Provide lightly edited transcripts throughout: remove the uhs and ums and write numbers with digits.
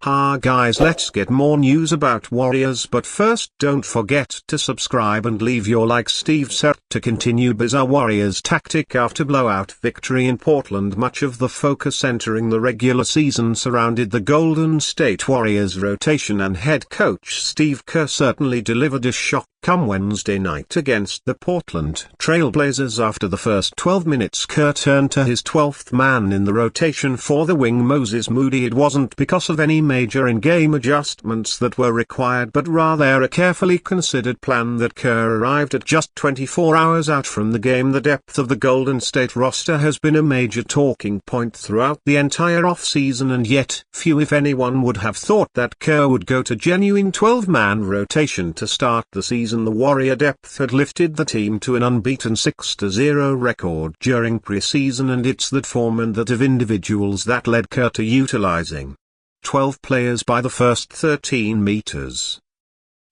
Ha guys, let's get more news about Warriors, but first don't forget to subscribe and leave your like. Steve said to continue bizarre Warriors tactic after blowout victory in Portland. Much of the focus entering the regular season surrounded the Golden State Warriors rotation, and head coach Steve Kerr certainly delivered a shock come Wednesday night against the Portland Trail Blazers. After the first 12 minutes, Kerr turned to his 12th man in the rotation for the wing, Moses Moody. It wasn't because of any major in-game adjustments that were required, but rather a carefully considered plan that Kerr arrived at just 24 hours out from the game. The depth of the Golden State roster has been a major talking point throughout the entire offseason, and yet few if anyone would have thought that Kerr would go to genuine 12-man rotation to start the season. The Warrior depth had lifted the team to an unbeaten 6-0 record during preseason, and it's that form and that of individuals that led Kerr to utilizing 12 players by the first 13 meters.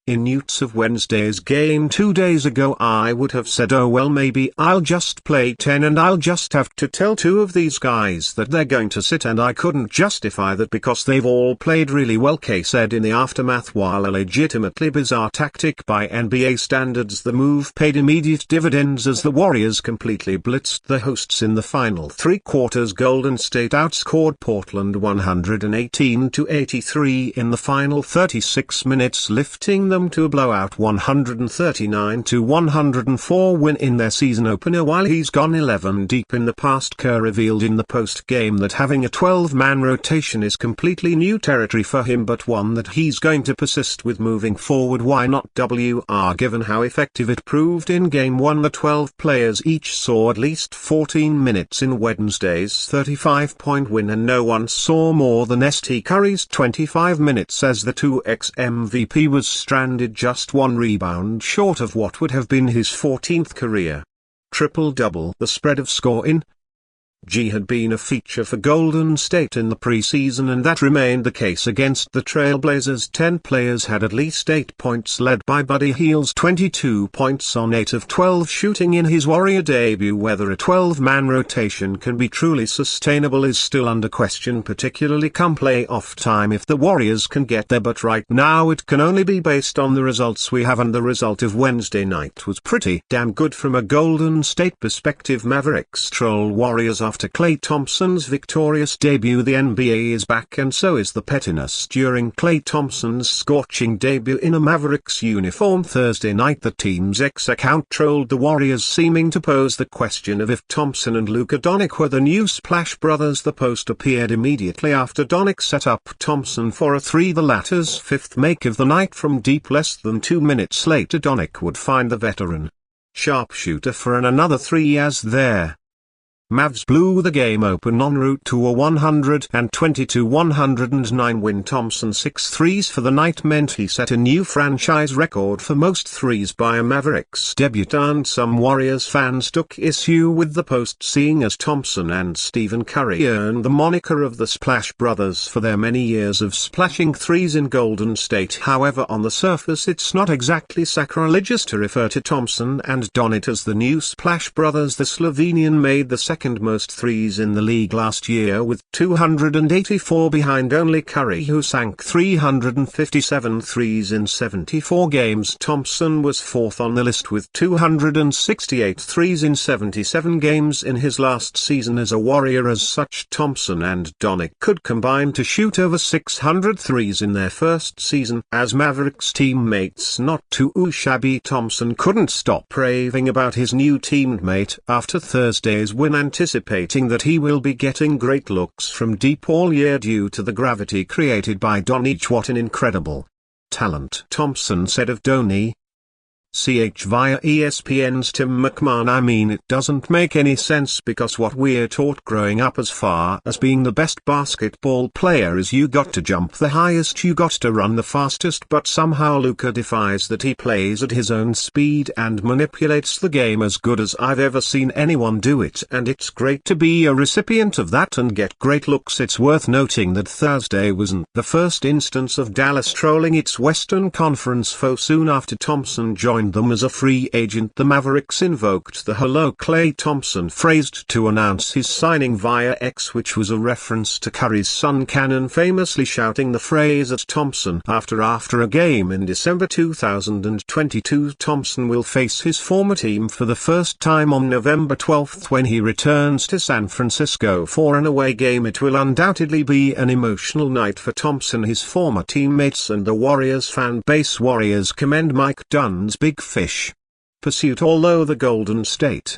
In news of Wednesday's game 2 days ago, I would have said, oh well, maybe I'll just play 10 and I'll just have to tell 2 of these guys that they're going to sit, and I couldn't justify that because they've all played really well, K said in the aftermath. While a legitimately bizarre tactic by NBA standards, the move paid immediate dividends as the Warriors completely blitzed the hosts in the final 3 quarters. Golden State outscored Portland 118-83 in the final 36 minutes, lifting them to a blowout 139-104 win in their season opener. While he's gone 11 deep in the past, Kerr revealed in the post-game that having a 12-man rotation is completely new territory for him, but one that he's going to persist with moving forward. Why not? Given how effective it proved in Game 1, the 12 players each saw at least 14 minutes in Wednesday's 35-point win, and no one saw more than St. Curry's 25 minutes as the 2x MVP was stranded just 1 rebound short of what would have been his 14th career triple-double. The spread of score in G had been a feature for Golden State in the preseason, and that remained the case against the Trailblazers. 10 players had at least 8 points, led by Buddy Hield's 22 points on 8 of 12 shooting in his Warrior debut. Whether a 12-man rotation can be truly sustainable is still under question, particularly come playoff time if the Warriors can get there, but right now it can only be based on the results we have, and the result of Wednesday night was pretty damn good from a Golden State perspective. Mavericks troll Warriors after Klay Thompson's victorious debut. The NBA is back, and so is the pettiness during Klay Thompson's scorching debut in a Mavericks uniform Thursday night. The team's X account trolled the Warriors, seeming to pose the question of if Thompson and Luka Doncic were the new Splash Brothers. The post appeared immediately after Doncic set up Thompson for a 3, the latter's 5th make of the night from deep. Less than 2 minutes later, Doncic would find the veteran sharpshooter for another 3 as their Mavs blew the game open en route to a 122-109 win. Thompson's 6 threes for the night meant he set a new franchise record for most threes by a Mavericks debutant. Some Warriors fans took issue with the post, seeing as Thompson and Stephen Curry earned the moniker of the Splash Brothers for their many years of splashing threes in Golden State. However, on the surface it's not exactly sacrilegious to refer to Thompson and Doncic as the new Splash Brothers. The Slovenian made the second most threes in the league last year with 284, behind only Curry, who sank 357 threes in 74 games. Thompson was 4th on the list with 268 threes in 77 games in his last season as a Warrior. As such, Thompson and Doncic could combine to shoot over 600 threes in their first season as Mavericks teammates. Not too shabby. Thompson couldn't stop raving about his new teammate after Thursday's win, anticipating that he will be getting great looks from deep all year due to the gravity created by Doncic. What an incredible talent, Thompson said of Doncic via ESPN's Tim McMahon. I mean, it doesn't make any sense because what we're taught growing up as far as being the best basketball player is you got to jump the highest, you got to run the fastest, but somehow Luka defies that. He plays at his own speed and manipulates the game as good as I've ever seen anyone do it, and it's great to be a recipient of that and get great looks. It's worth noting that Thursday wasn't the first instance of Dallas trolling its Western Conference foe. Soon after Thompson joined joined them as a free agent. The Mavericks invoked the "Hello Klay Thompson" phrase to announce his signing via X, which was a reference to Curry's son Cannon famously shouting the phrase at Thompson after a game in December 2022. Thompson will face his former team for the first time on November 12 when he returns to San Francisco for an away game. It will undoubtedly be an emotional night for Thompson, his former teammates, and the Warriors fan base. Warriors commend Mike Dunn's big fish pursuit. Although the Golden State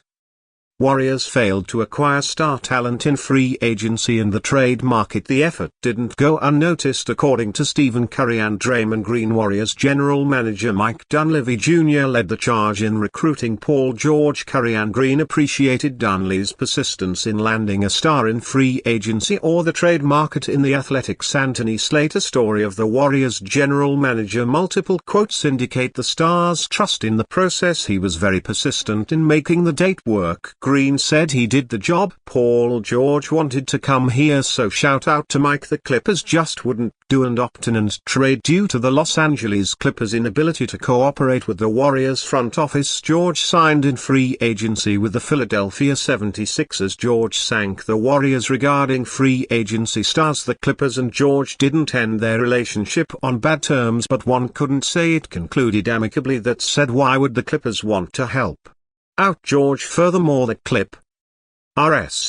Warriors failed to acquire star talent in free agency and the trade market, the effort didn't go unnoticed. According to Stephen Curry and Draymond Green, Warriors general manager Mike Dunleavy Jr. led the charge in recruiting Paul George. Curry and Green appreciated Dunleavy's persistence in landing a star in free agency or the trade market. In The Athletic's Anthony Slater story of the Warriors general manager, multiple quotes indicate the star's trust in the process. He was very persistent in making the date work. Green said he did the job. Paul George wanted to come here, so shout out to Mike. The Clippers just wouldn't do and opt in and trade due to the Los Angeles Clippers' inability to cooperate with the Warriors front office. George signed in free agency with the Philadelphia 76ers. George sank the Warriors regarding free agency stars. The Clippers and George didn't end their relationship on bad terms, but one couldn't say it concluded amicably. That said, why would the Clippers want to help out George? Furthermore, the Clippers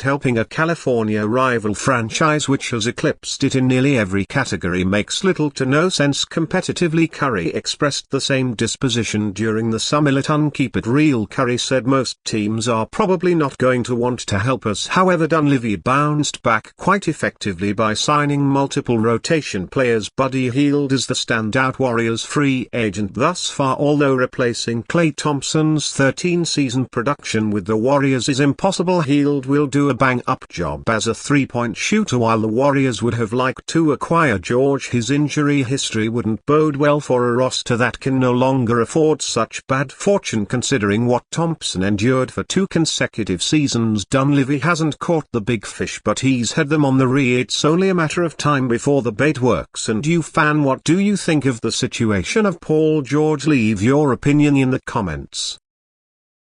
helping a California rival franchise which has eclipsed it in nearly every category makes little to no sense competitively. Curry expressed the same disposition during the summer. Let keep it real. Curry said most teams are probably not going to want to help us. However, Dunleavy bounced back quite effectively by signing multiple rotation players. Buddy Hield is the standout Warriors free agent thus far. Although replacing Klay Thompson's 13-season production with the Warriors is impossible, Hield will do a bang-up job as a three-point shooter. While the Warriors would have liked to acquire George, his injury history wouldn't bode well for a roster that can no longer afford such bad fortune considering what Thompson endured for 2 consecutive seasons. Dunleavy hasn't caught the big fish, but he's had them on the reel. It's only a matter of time before the bait works. And you fan, what do you think of the situation of Paul George? Leave your opinion in the comments.